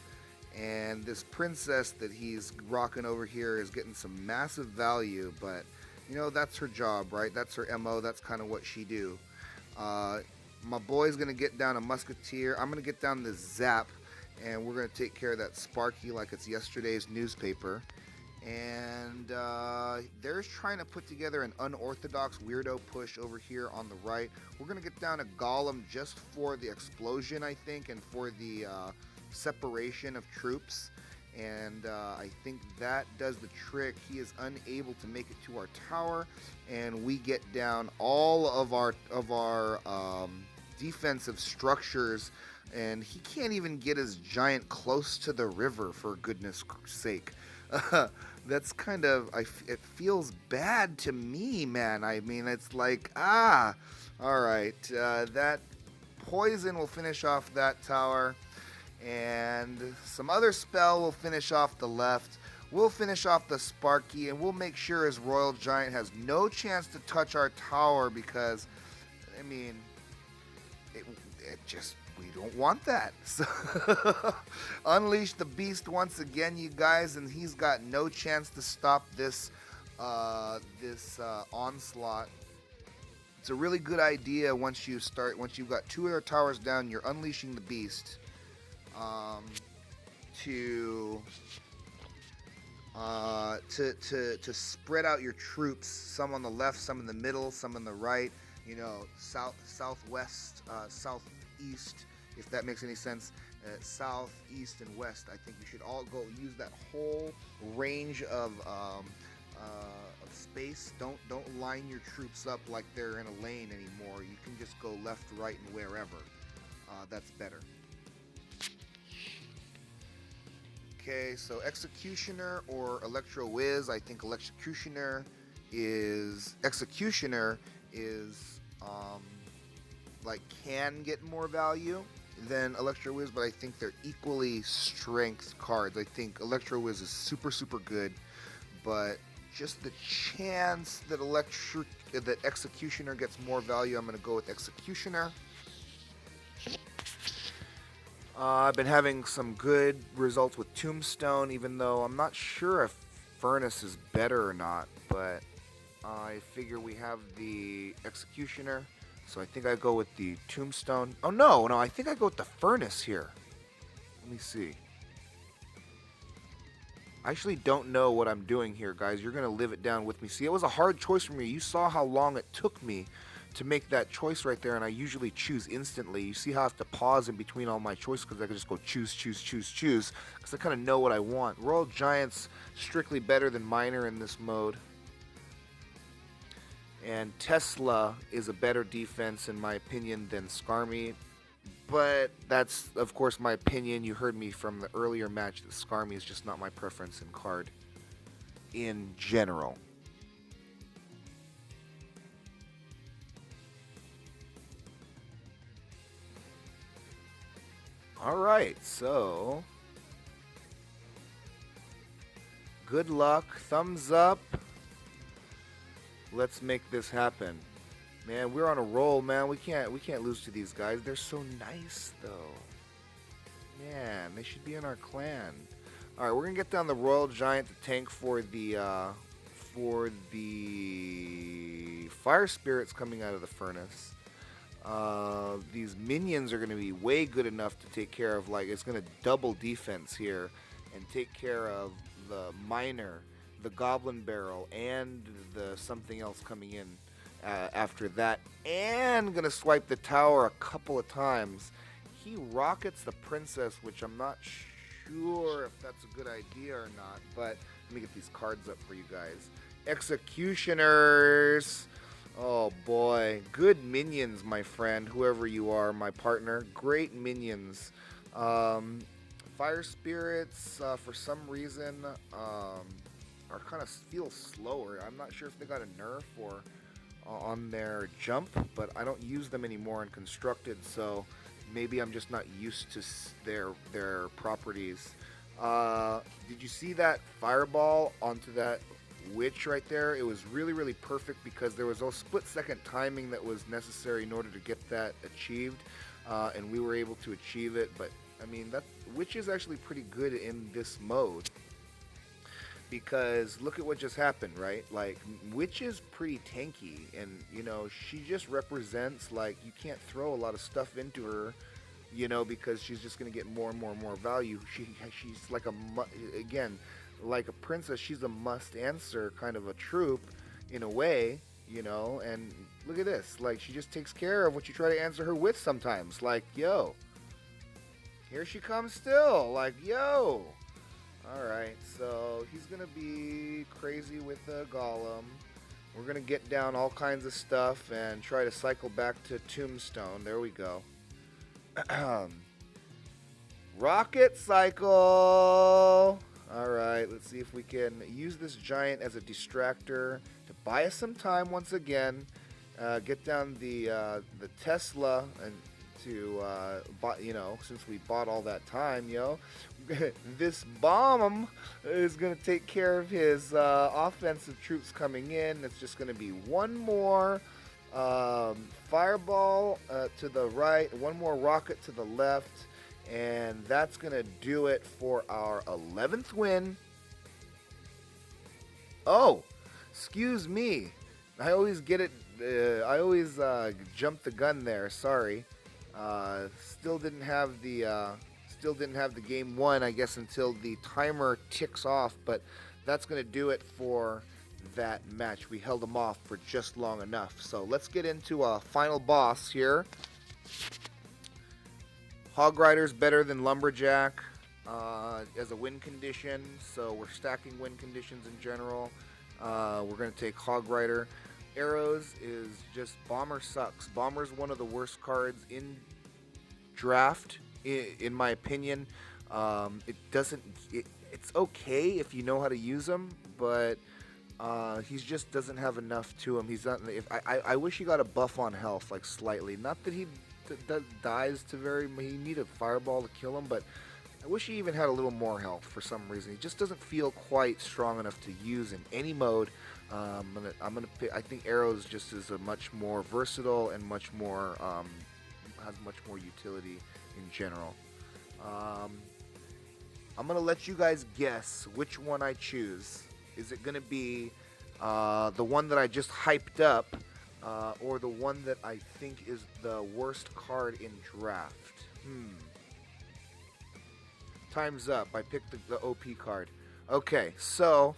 And this Princess that he's rocking over here is getting some massive value, but that's her job, right? That's her MO. That's kind of what she do. My boy's going to get down a Musketeer. I'm going to get down the Zap, and we're going to take care of that Sparky like it's yesterday's newspaper. And they're trying to put together an unorthodox weirdo push over here on the right. We're going to get down a Golem just for the explosion, I think, and for the separation of troops. And I think that does the trick. He is unable to make it to our tower, and we get down all of our defensive structures, and he can't even get his Giant close to the river, for goodness sake. That's kind of, it feels bad to me, man. I mean, it's like, all right, that poison will finish off that tower. And some other spell will finish off the left. We'll finish off the Sparky, and we'll make sure his Royal Giant has no chance to touch our tower because, I mean, we don't want that. So unleash the beast once again, you guys, and he's got no chance to stop this onslaught. It's a really good idea once you've got 2 of their towers down, you're unleashing the beast. To spread out your troops, some on the left, some in the middle, some on the right, southwest, southeast, if that makes any sense, south, east, and west. I think you should all go use that whole range of space. Don't line your troops up like they're in a lane anymore. You can just go left, right, and wherever. That's better. Okay, so Executioner or Electro Whiz. I think Executioner is can get more value than Electro Whiz, but I think they're equally strength cards. I think Electro Whiz is super good, but just the chance that Executioner gets more value, I'm going to go with Executioner. I've been having some good results with Tombstone, even though I'm not sure if Furnace is better or not, but I figure we have the Executioner, so I think I go with the Tombstone. Oh no, no, I think I go with the Furnace here. Let me see. I actually don't know what I'm doing here, guys. You're gonna live it down with me. See, it was a hard choice for me. You saw how long it took me to make that choice right there, and I usually choose instantly. You see how I have to pause in between all my choices because I can just go choose, choose, choose, choose, because I kind of know what I want. Royal Giant's strictly better than Miner in this mode. And Tesla is a better defense, in my opinion, than Skarmy. But that's, of course, my opinion. You heard me from the earlier match that Skarmy is just not my preference in card in general. Alright, so good luck, thumbs up. Let's make this happen. Man, we're on a roll, man. We can't lose to these guys. They're so nice though. Man, they should be in our clan. Alright, we're gonna get down the Royal Giant to tank for the fire spirits coming out of the furnace. These minions are going to be way good enough to take care of, like, it's going to double defense here and take care of the miner, the goblin barrel, and the something else coming in after that. And going to swipe the tower a couple of times. He rockets the princess, which I'm not sure if that's a good idea or not, but let me get these cards up for you guys. Executioners. Oh boy, good minions, my friend, whoever you are, my partner. Great minions. Fire spirits, for some reason, are kind of feel slower. I'm not sure if they got a nerf or on their jump, but I don't use them anymore in constructed, so maybe I'm just not used to their properties. Did you see that fireball onto that witch right there? It was really, really perfect because there was a split-second timing that was necessary in order to get that achieved, and we were able to achieve it. But I mean, that witch is actually pretty good in this mode because look at what just happened, right? Like, witch is pretty tanky, and you know, she just represents, like, you can't throw a lot of stuff into her, you know, because she's just gonna get more and more and more value. She's like again, like a princess, she's a must answer kind of a troop in a way, you know. And look at this, like, she just takes care of what you try to answer her with sometimes. Like, yo, here she comes still, like, yo. Alright, so he's gonna be crazy with the golem. We're gonna get down all kinds of stuff and try to cycle back to Tombstone. There we go. Rocket cycle. Alright, let's see if we can use this giant as a distractor to buy us some time once again. Get down the Tesla and to you know, since we bought all that time, yo. This bomb is gonna take care of his offensive troops coming in. It's just gonna be one more fireball to the right, one more rocket to the left. And that's going to do it for our 11th win. Oh, excuse me. I always get it. I always jump the gun there. Sorry. Still didn't have the game won, I guess, until the timer ticks off. But that's going to do it for that match. We held them off for just long enough. So let's get into a final boss here. Hog Rider's better than Lumberjack as a win condition, so we're stacking win conditions in general. We're going to take Hog Rider. Arrows is just Bomber sucks. Bomber's one of the worst cards in draft, in my opinion. It's okay if you know how to use him, but he just doesn't have enough to him. He's not. I wish he got a buff on health, like slightly. Not that he dies to he need a fireball to kill him, but I wish he even had a little more health for some reason. He just doesn't feel quite strong enough to use in any mode. I'm gonna pick, I think Arrows just is a much more versatile and much more has much more utility in general. Um, I'm going to let you guys guess which one I choose. Is it going to be the one that I just hyped up, or the one that I think is the worst card in draft? Time's up. I picked the OP card. Okay, so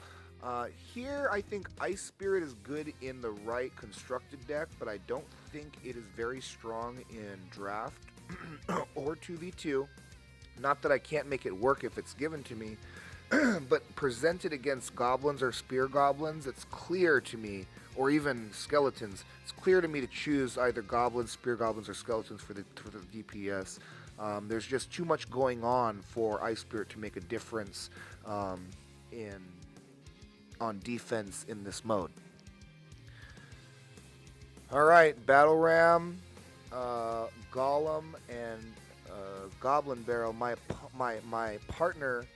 here I think Ice Spirit is good in the right constructed deck, but I don't think it is very strong in draft or 2v2. Not that I can't make it work if it's given to me, but presented against goblins or spear goblins, it's clear to me, or even skeletons, it's clear to me to choose either goblins, spear goblins, or skeletons for the DPS. There's just too much going on for Ice Spirit to make a difference on defense in this mode. All right, Battle Ram, Golem, and Goblin Barrel. My partner,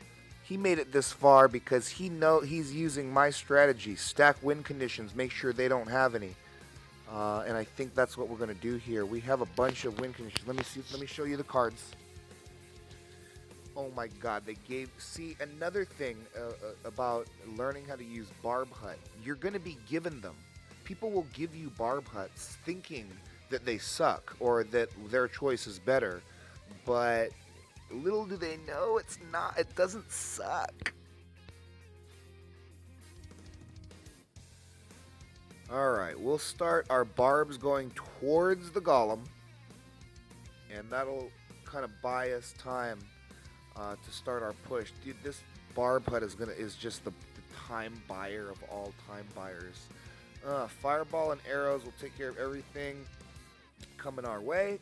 he made it this far because he's using my strategy: stack win conditions, make sure they don't have any. And I think that's what we're going to do here. We have a bunch of win conditions. Let me show you the cards. Oh my God, see, another thing about learning how to use Barb Hut. You're going to be given them. People will give you Barb Huts thinking that they suck or that their choice is better. But little do they know it's not. It doesn't suck. Alright, we'll start our barbs going towards the golem, and that'll kind of buy us time to start our push. Dude, this barb hut is just the time buyer of all time buyers. Fireball and arrows will take care of everything coming our way.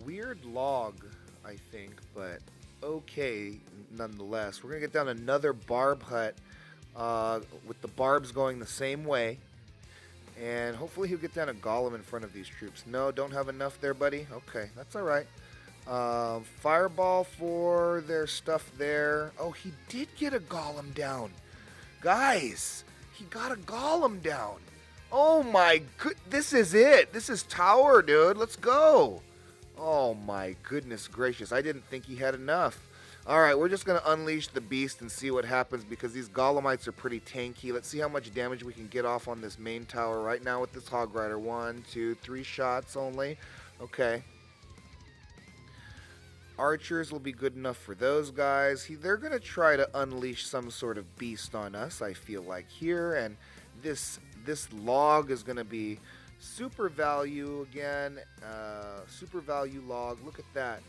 Weird log, I think, but okay nonetheless. We're gonna get down another barb hut with the barbs going the same way, and hopefully he'll get down a golem in front of these troops. No, don't have enough there, buddy. Okay, that's all right. Fireball for their stuff there. Oh, he did get a golem down, guys. He got a golem down. Oh my good, this is it. This is tower, dude. Let's go. Oh my goodness gracious, I didn't think he had enough. Alright, we're just going to unleash the beast and see what happens because these golemites are pretty tanky. Let's see how much damage we can get off on this main tower right now with this Hog Rider. 1, 2, 3 shots only. Okay. Archers will be good enough for those guys. They're going to try to unleash some sort of beast on us, I feel like, here. And this log is going to be super value again. Super value log. Look at that.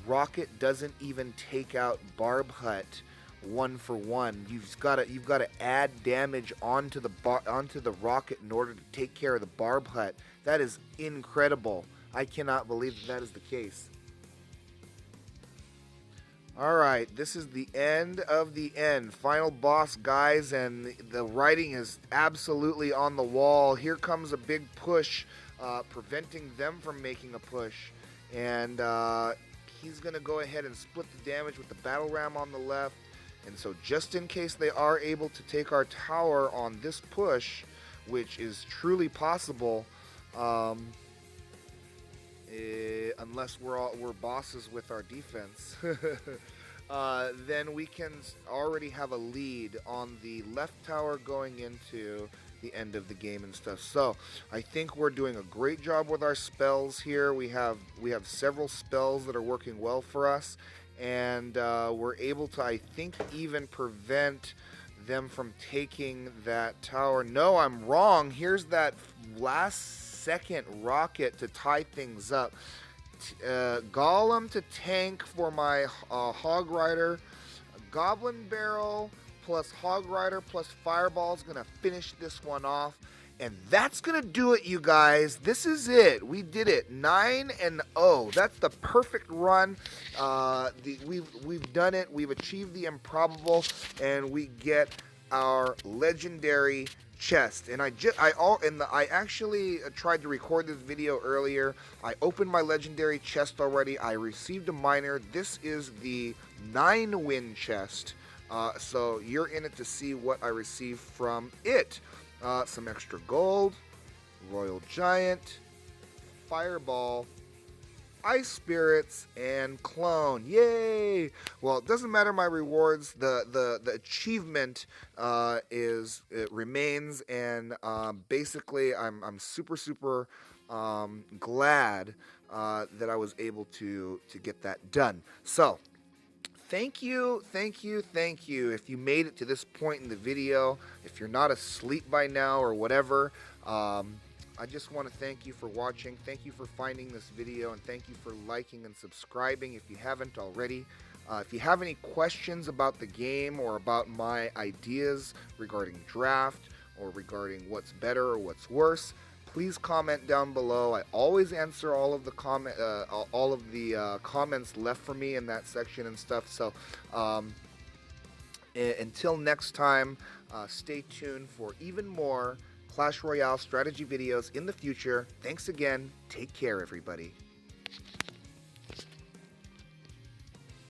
Rocket doesn't even take out Barb Hut 1 for 1. You've got to add damage onto the rocket in order to take care of the Barb Hut. That is incredible. I cannot believe that is the case. Alright, this is the end of the end. Final boss, guys, and the writing is absolutely on the wall. Here comes a big push, preventing them from making a push. And he's going to go ahead and split the damage with the battle ram on the left. And so just in case they are able to take our tower on this push, which is truly possible, unless we're bosses with our defense, then we can already have a lead on the left tower going into the end of the game and stuff. So I think we're doing a great job with our spells here. We have several spells that are working well for us, and we're able to, I think, even prevent them from taking that tower. No, I'm wrong. Here's that last second rocket to tie things up. Golem to tank for my Hog Rider. Goblin Barrel plus Hog Rider plus Fireball is going to finish this one off. And that's going to do it, you guys. This is it. We did it. 9-0. That's the perfect run. We've done it. We've achieved the improbable. And we get our legendary chest. And I actually tried to record this video earlier. I opened my legendary chest already. I received a minor. This is the 9-win chest. So you're in it to see what I received from it. Some extra gold, Royal Giant, Fireball, ice spirits and clone. Yay! Well, it doesn't matter my rewards. The achievement it remains, and basically I'm super glad that I was able to get that done. So thank you, thank you, thank you. If you made it to this point in the video, if you're not asleep by now or whatever, I just want to thank you for watching. Thank you for finding this video, and thank you for liking and subscribing if you haven't already. If you have any questions about the game or about my ideas regarding draft or regarding what's better or what's worse, please comment down below. I always answer all of the comments left for me in that section and stuff. So until next time, stay tuned for even more Clash Royale strategy videos in the future. Thanks again. Take care, everybody.